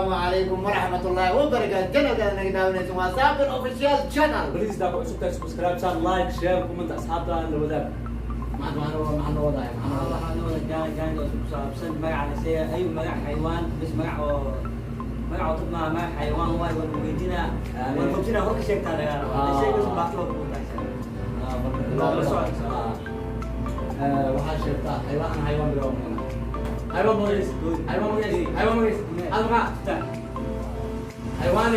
السلام عليكم ورحمة الله وبركاته. جنة نقدر نسمع سابر أوفيشال شانل. بليز دابا سبسكرايب سبسكرايب لايك شير كومنت أصحابنا اللي وذاك معنا وضعي كان سبسكرايب مقع على سي أي مقع حيوان بس مقع طب مقع حيوان واي والمجدنا والمجدنا هو كشيء ترى الشيء بس بعطله waxaa sheegtaa xayawaan bilow xayawaan magaciis xayawaan magaciis alma xayawaan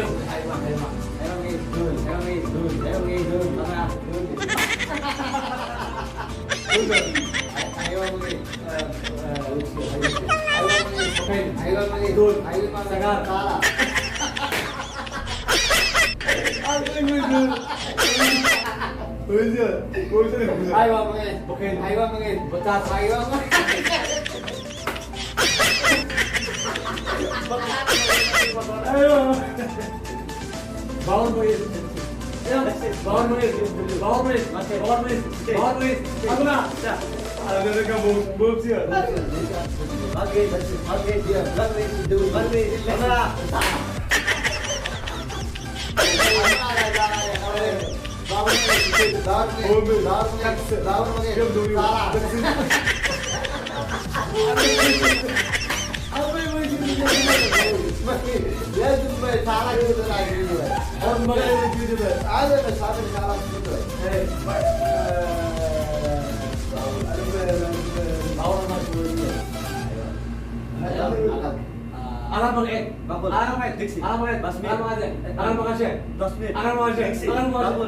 أنا بقول بقول أنا ما أدري أنا ما أدري بس أنا ما أدري أنا ما أدري بس أنا ما أدري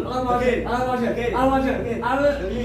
أنا ما أدري أنا ما أدري أنا ما أدري أنا ما أدري أنا ما أدري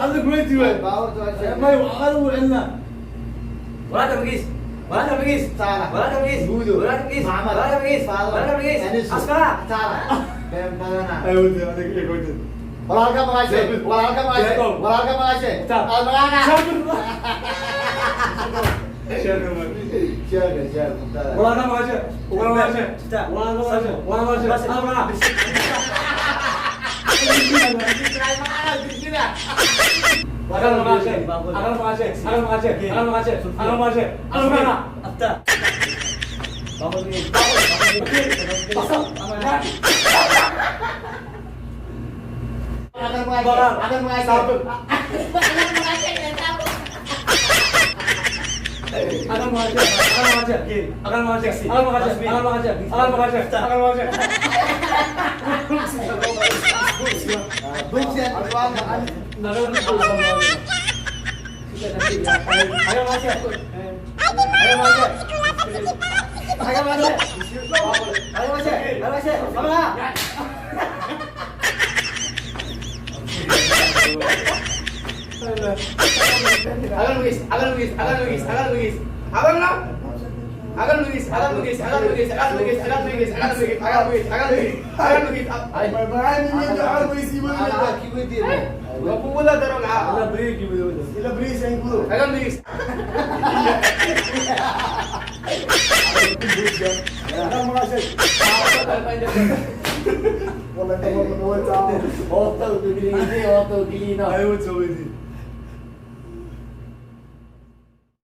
هذا كويس ما يوقعوا إلنا ولا تبغيس ولا تبغيس ولا تبغيس ولا تبغيس ولا تبغيس ولا تبغيس أسمع أيوة هذا كويس ولا كم عايشة ولا كم عايشة ولا كم عايشة المرانا شاكر ولا كم عايشة ولا عايشة ولا عايشة بس المرانا Mapumula darong Ila break yung dulu. Sila bris yang guru. Alam bilis. Ang mga sir. Wala ka mga sa Octor, gilino. Ayaw mo sa